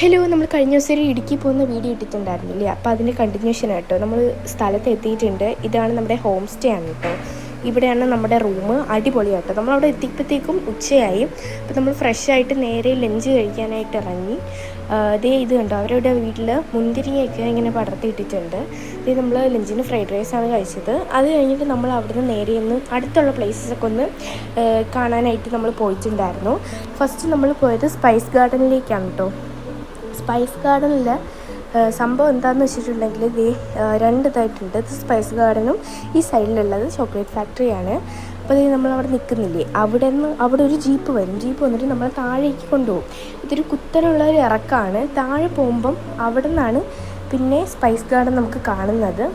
Hello, നമ്മൾ കഴിഞ്ഞ ദിവസം ഒരു ഇടുക്കി പോകുന്ന വീഡിയോ ഇട്ടിട്ടുണ്ടായിരുന്നില്ലേ? അപ്പോൾ അതിൻ്റെ കണ്ടിന്യൂഷൻ ആട്ടോ നമ്മൾ സ്ഥലത്ത് എത്തിയിട്ടുണ്ട്. ഇതാണ് നമ്മുടെ ഹോം സ്റ്റേ ആണ് കേട്ടോ. ഇവിടെയാണ് നമ്മുടെ റൂം. അടിപൊളിയാട്ടോ. നമ്മളവിടെ എത്തിയപ്പോഴത്തേക്കും ഉച്ചയായി. അപ്പോൾ നമ്മൾ ഫ്രഷ് ആയിട്ട് നേരെ ലഞ്ച് കഴിക്കാനായിട്ട് ഇറങ്ങി. ഇത് കണ്ടോ, അവരുടെ വീട്ടിൽ മുന്തിരിയൊക്കെ ഇങ്ങനെ പടർത്തിയിട്ടിട്ടുണ്ട്. നമ്മൾ ലഞ്ചിന് ഫ്രൈഡ് റൈസാണ് കഴിച്ചത്. അത് കഴിഞ്ഞിട്ട് നമ്മൾ അവിടുന്ന് നേരെ ഒന്ന് അടുത്തുള്ള പ്ലേസസൊക്കെ ഒന്ന് കാണാനായിട്ട് നമ്മൾ പോയിട്ടുണ്ടായിരുന്നു. ഫസ്റ്റ് നമ്മൾ പോയത് സ്പൈസ് ഗാർഡനിലേക്കാണ് കേട്ടോ. സ്പൈസ് ഗാർഡനിൽ സംഭവം എന്താണെന്ന് വെച്ചിട്ടുണ്ടെങ്കിൽ രണ്ട് ഇതായിട്ടുണ്ട്. ഇത് സ്പൈസ് ഗാർഡനും ഈ സൈഡിലുള്ളത് ചോക്ലേറ്റ് ഫാക്ടറിയാണ്. അപ്പോൾ നമ്മളവിടെ നിൽക്കുന്നില്ലേ, അവിടെ ഒരു ജീപ്പ് വരും. ജീപ്പ് വന്നിട്ട് നമ്മൾ താഴേക്ക് കൊണ്ടുപോകും. ഇതൊരു കുത്തനുള്ള ഒരു ഇറക്കമാണ്. താഴെ പോകുമ്പം അവിടെ നിന്നാണ് പിന്നെ സ്പൈസ് ഗാർഡൻ നമുക്ക് കാണുന്നത്.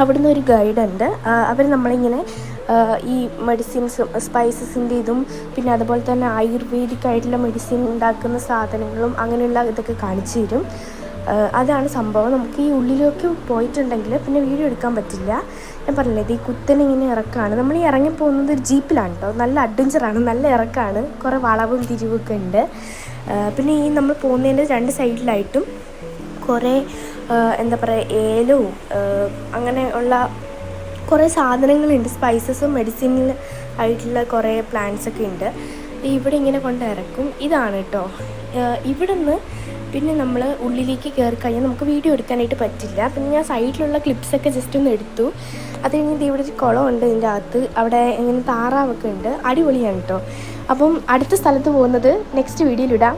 അവിടുന്ന് ഒരു ഗൈഡുണ്ട്. അവർ നമ്മളിങ്ങനെ ഈ മെഡിസിൻസും സ്പൈസസിൻ്റെ ഇതും പിന്നെ അതുപോലെ തന്നെ ആയുർവേദിക് ആയിട്ടുള്ള മെഡിസിൻ ഉണ്ടാക്കുന്ന സാധനങ്ങളും അങ്ങനെയുള്ള ഇതൊക്കെ കാണിച്ചു തരും. അതാണ് സംഭവം. നമുക്ക് ഈ ഉള്ളിലേക്ക് പോയിട്ടുണ്ടെങ്കിൽ പിന്നെ വീഡിയോ എടുക്കാൻ പറ്റില്ല. ഞാൻ പറഞ്ഞില്ലേ, ഈ കുത്തനിങ്ങനെ ഇറക്കമാണ്. നമ്മൾ ഈ ഇറങ്ങിപ്പോകുന്നത് ഒരു ജീപ്പിലാണ് കേട്ടോ. നല്ല അഡ്വഞ്ചറാണ്, നല്ല ഇറക്കമാണ്. കുറേ വളവും തിരിവൊക്കെ ഉണ്ട്. പിന്നെ ഈ നമ്മൾ പോകുന്നതിൻ്റെ രണ്ട് സൈഡിലായിട്ടും കുറേ എന്താ പറയുക, ഏലവും അങ്ങനെ ഉള്ള കുറേ സാധനങ്ങളുണ്ട്. സ്പൈസസും മെഡിസിനിൽ ആയിട്ടുള്ള കുറേ പ്ലാന്റ്സൊക്കെ ഉണ്ട്. ഇവിടെ ഇങ്ങനെ കൊണ്ട് ഇറക്കും. ഇതാണ് കേട്ടോ. ഇവിടെ നിന്ന് പിന്നെ നമ്മൾ ഉള്ളിലേക്ക് കയറി കഴിഞ്ഞാൽ നമുക്ക് വീഡിയോ എടുക്കാനായിട്ട് പറ്റില്ല. പിന്നെ ഞാൻ സൈഡിലുള്ള ക്ലിപ്സൊക്കെ ജസ്റ്റ് ഒന്ന് എടുത്തു. അത് കഴിഞ്ഞിട്ട് ഇവിടെ ഒരു കുളമുണ്ട് ഇതിൻ്റെ അകത്ത്. അവിടെ ഇങ്ങനെ താറാവൊക്കെ ഉണ്ട്. അടിപൊളിയാണ് കേട്ടോ. അപ്പം അടുത്ത സ്ഥലത്ത് പോകുന്നത് നെക്സ്റ്റ് വീഡിയോയിലിടാം.